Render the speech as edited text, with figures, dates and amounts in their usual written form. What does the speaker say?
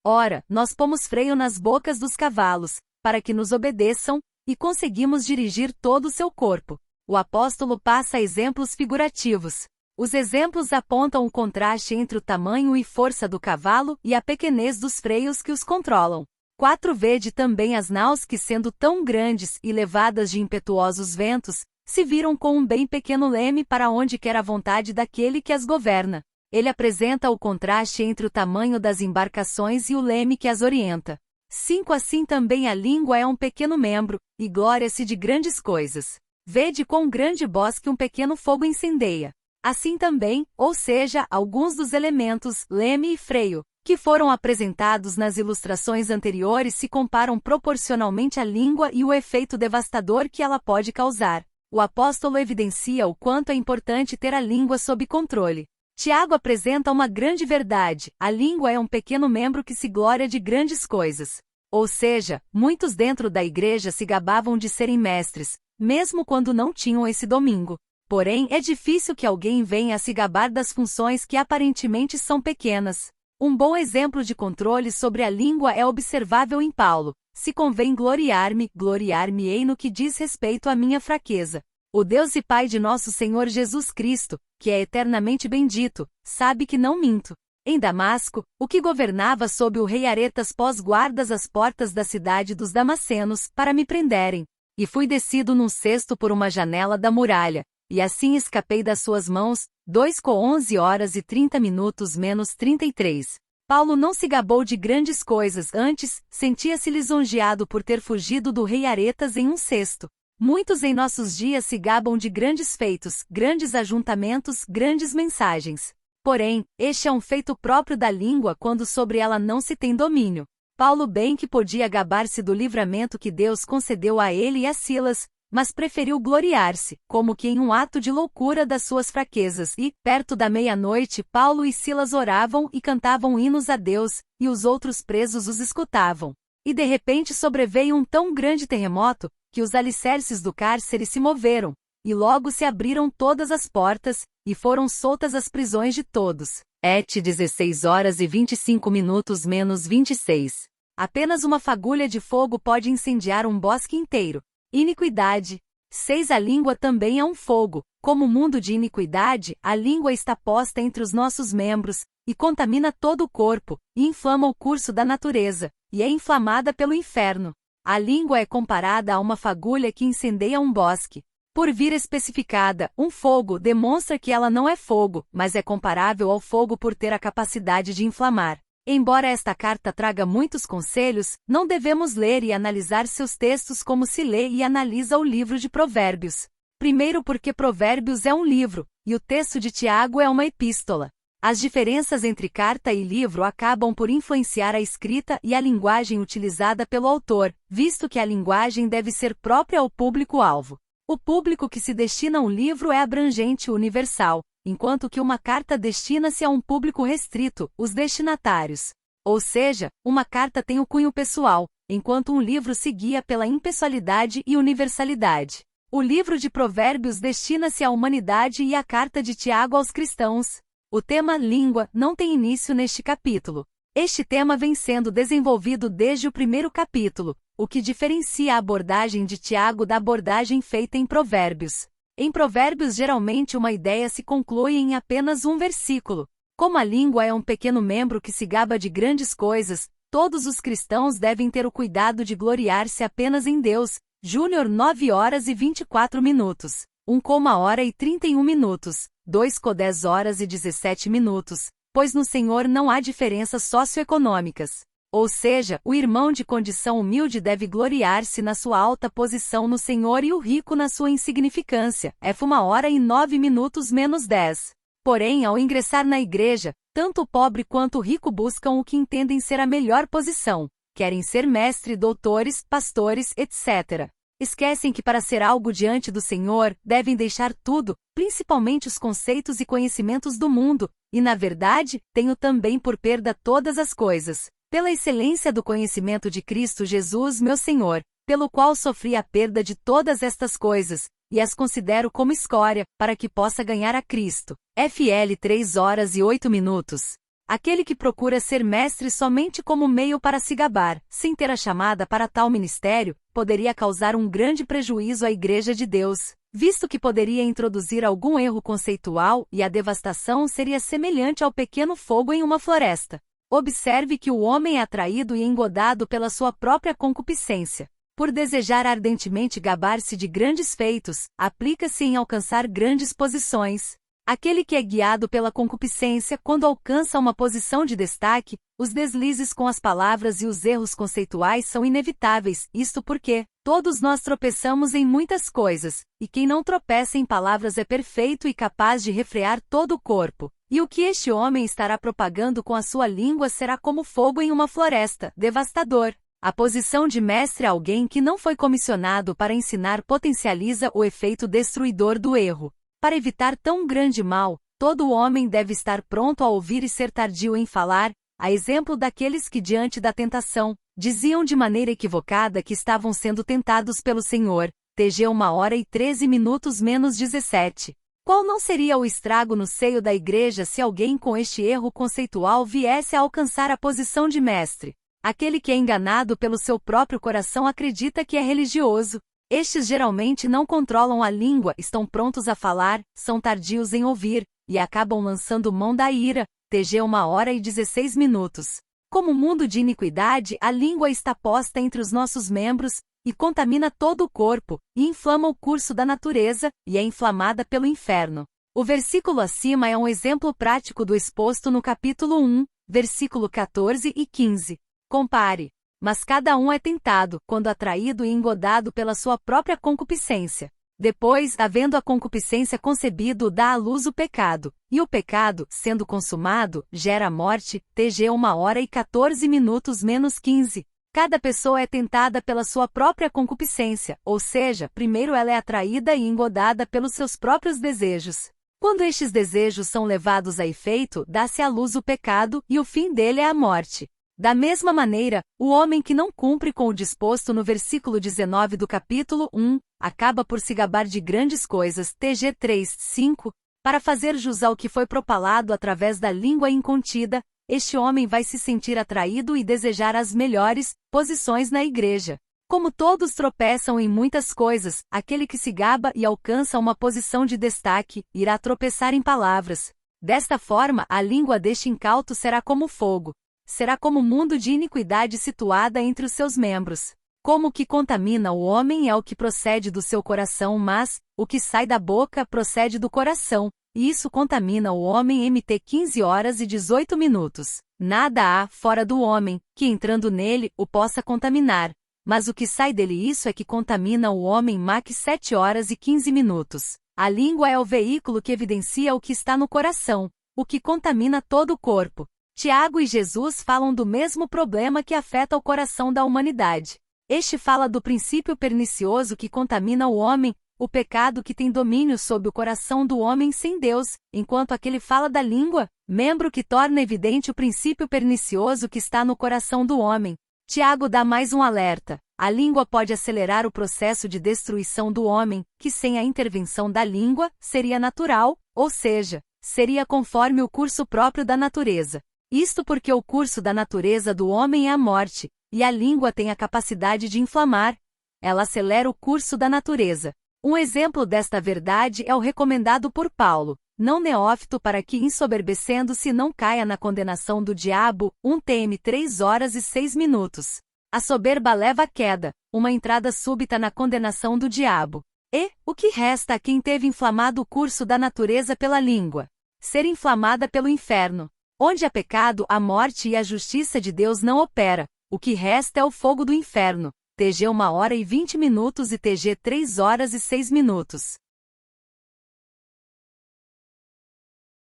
Ora, nós pomos freio nas bocas dos cavalos, para que nos obedeçam, e conseguimos dirigir todo o seu corpo. O apóstolo passa exemplos figurativos. Os exemplos apontam o contraste entre o tamanho e força do cavalo e a pequenez dos freios que os controlam. 4. Vede também as naus que, sendo tão grandes e levadas de impetuosos ventos, se viram com um bem pequeno leme para onde quer a vontade daquele que as governa. Ele apresenta o contraste entre o tamanho das embarcações e o leme que as orienta. 5. Assim também a língua é um pequeno membro, e glória-se de grandes coisas. Vede quão grande bosque um pequeno fogo incendeia. Assim também, ou seja, alguns dos elementos, leme e freio, que foram apresentados nas ilustrações anteriores se comparam proporcionalmente à língua e o efeito devastador que ela pode causar. O apóstolo evidencia o quanto é importante ter a língua sob controle. Tiago apresenta uma grande verdade: a língua é um pequeno membro que se gloria de grandes coisas. Ou seja, muitos dentro da igreja se gabavam de serem mestres, mesmo quando não tinham esse domínio. Porém, é difícil que alguém venha a se gabar das funções que aparentemente são pequenas. Um bom exemplo de controle sobre a língua é observável em Paulo. Se convém gloriar-me, gloriar-me-ei no que diz respeito à minha fraqueza. O Deus e Pai de nosso Senhor Jesus Cristo, que é eternamente bendito, sabe que não minto. Em Damasco, o que governava sob o rei Aretas pôs guardas às portas da cidade dos Damascenos, para me prenderem. E fui descido num cesto por uma janela da muralha, e assim escapei das suas mãos. 2:11:30 - 33. Paulo não se gabou de grandes coisas, antes, sentia-se lisonjeado por ter fugido do rei Aretas em um cesto. Muitos em nossos dias se gabam de grandes feitos, grandes ajuntamentos, grandes mensagens. Porém, este é um feito próprio da língua quando sobre ela não se tem domínio. Paulo bem que podia gabar-se do livramento que Deus concedeu a ele e a Silas, mas preferiu gloriar-se, como que em um ato de loucura das suas fraquezas, e, perto da meia-noite, Paulo e Silas oravam e cantavam hinos a Deus, e os outros presos os escutavam. E de repente sobreveio um tão grande terremoto, que os alicerces do cárcere se moveram, e logo se abriram todas as portas, e foram soltas as prisões de todos. 16:25 - 26. Apenas uma fagulha de fogo pode incendiar um bosque inteiro. Iniquidade. 6. A língua também é um fogo. Como mundo de iniquidade, a língua está posta entre os nossos membros, e contamina todo o corpo, e inflama o curso da natureza, e é inflamada pelo inferno. A língua é comparada a uma fagulha que incendeia um bosque. Por vir especificada, um fogo demonstra que ela não é fogo, mas é comparável ao fogo por ter a capacidade de inflamar. Embora esta carta traga muitos conselhos, não devemos ler e analisar seus textos como se lê e analisa o livro de Provérbios. Primeiro porque Provérbios é um livro, e o texto de Tiago é uma epístola. As diferenças entre carta e livro acabam por influenciar a escrita e a linguagem utilizada pelo autor, visto que a linguagem deve ser própria ao público-alvo. O público que se destina a um livro é abrangente e universal, enquanto que uma carta destina-se a um público restrito, os destinatários. Ou seja, uma carta tem o cunho pessoal, enquanto um livro se guia pela impessoalidade e universalidade. O livro de Provérbios destina-se à humanidade e a carta de Tiago aos cristãos. O tema língua não tem início neste capítulo. Este tema vem sendo desenvolvido desde o primeiro capítulo, o que diferencia a abordagem de Tiago da abordagem feita em Provérbios. Em Provérbios geralmente uma ideia se conclui em apenas um versículo. Como a língua é um pequeno membro que se gaba de grandes coisas, todos os cristãos devem ter o cuidado de gloriar-se apenas em Deus. Júnior 9:24. 1:31. 2:10:17. Pois no Senhor não há diferenças socioeconômicas. Ou seja, o irmão de condição humilde deve gloriar-se na sua alta posição no Senhor e o rico na sua insignificância. F1:09 - 10. Porém, ao ingressar na igreja, tanto o pobre quanto o rico buscam o que entendem ser a melhor posição. Querem ser mestre, doutores, pastores, etc. Esquecem que para ser algo diante do Senhor, devem deixar tudo, principalmente os conceitos e conhecimentos do mundo, e na verdade, tenho também por perda todas as coisas, pela excelência do conhecimento de Cristo Jesus meu Senhor, pelo qual sofri a perda de todas estas coisas, e as considero como escória, para que possa ganhar a Cristo. FL 3:08. Aquele que procura ser mestre somente como meio para se gabar, sem ter a chamada para tal ministério, poderia causar um grande prejuízo à Igreja de Deus, visto que poderia introduzir algum erro conceitual e a devastação seria semelhante ao pequeno fogo em uma floresta. Observe que o homem é atraído e engodado pela sua própria concupiscência. Por desejar ardentemente gabar-se de grandes feitos, aplica-se em alcançar grandes posições. Aquele que é guiado pela concupiscência quando alcança uma posição de destaque, os deslizes com as palavras e os erros conceituais são inevitáveis, isto porque todos nós tropeçamos em muitas coisas, e quem não tropeça em palavras é perfeito e capaz de refrear todo o corpo. E o que este homem estará propagando com a sua língua será como fogo em uma floresta, devastador. A posição de mestre a alguém que não foi comissionado para ensinar potencializa o efeito destruidor do erro. Para evitar tão grande mal, todo homem deve estar pronto a ouvir e ser tardio em falar, a exemplo daqueles que diante da tentação, diziam de maneira equivocada que estavam sendo tentados pelo Senhor. TG 1h13 menos 17. Qual não seria o estrago no seio da igreja se alguém com este erro conceitual viesse a alcançar a posição de mestre? Aquele que é enganado pelo seu próprio coração acredita que é religioso. Estes geralmente não controlam a língua, estão prontos a falar, são tardios em ouvir, e acabam lançando mão da ira. TG 1h16. Como mundo de iniquidade, a língua está posta entre os nossos membros, e contamina todo o corpo, e inflama o curso da natureza, e é inflamada pelo inferno. O versículo acima é um exemplo prático do exposto no capítulo 1, versículo 14 e 15. Compare. Mas cada um é tentado, quando atraído e engodado pela sua própria concupiscência. Depois, havendo a concupiscência concebido, dá à luz o pecado, e o pecado, sendo consumado, gera a morte. TG 1h14 menos 15. Cada pessoa é tentada pela sua própria concupiscência, ou seja, primeiro ela é atraída e engodada pelos seus próprios desejos. Quando estes desejos são levados a efeito, dá-se à luz o pecado, e o fim dele é a morte. Da mesma maneira, o homem que não cumpre com o disposto no versículo 19 do capítulo 1, acaba por se gabar de grandes coisas. TG 3:5, para fazer jus ao que foi propalado através da língua incontida, este homem vai se sentir atraído e desejar as melhores posições na igreja. Como todos tropeçam em muitas coisas, aquele que se gaba e alcança uma posição de destaque, irá tropeçar em palavras. Desta forma, a língua deste incauto será como fogo. Será como mundo de iniquidade situada entre os seus membros. Como o que contamina o homem é o que procede do seu coração, mas o que sai da boca procede do coração, e isso contamina o homem. MT 15h18. Nada há, fora do homem, que entrando nele, o possa contaminar, mas o que sai dele isso é que contamina o homem. MAC 7h15. A língua é o veículo que evidencia o que está no coração, o que contamina todo o corpo. Tiago e Jesus falam do mesmo problema que afeta o coração da humanidade. Este fala do princípio pernicioso que contamina o homem, o pecado que tem domínio sobre o coração do homem sem Deus, enquanto aquele fala da língua, membro que torna evidente o princípio pernicioso que está no coração do homem. Tiago dá mais um alerta. A língua pode acelerar o processo de destruição do homem, que sem a intervenção da língua, seria natural, ou seja, seria conforme o curso próprio da natureza. Isto porque o curso da natureza do homem é a morte, e a língua tem a capacidade de inflamar. Ela acelera o curso da natureza. Um exemplo desta verdade é o recomendado por Paulo, não neófito, para que ensoberbecendo-se não caia na condenação do diabo. 1 TM 3h06. A soberba leva à queda, uma entrada súbita na condenação do diabo. E, o que resta a quem teve inflamado o curso da natureza pela língua? Ser inflamada pelo inferno. Onde há pecado, a morte e a justiça de Deus não opera, o que resta é o fogo do inferno. TG 1h20 e TG 3h06.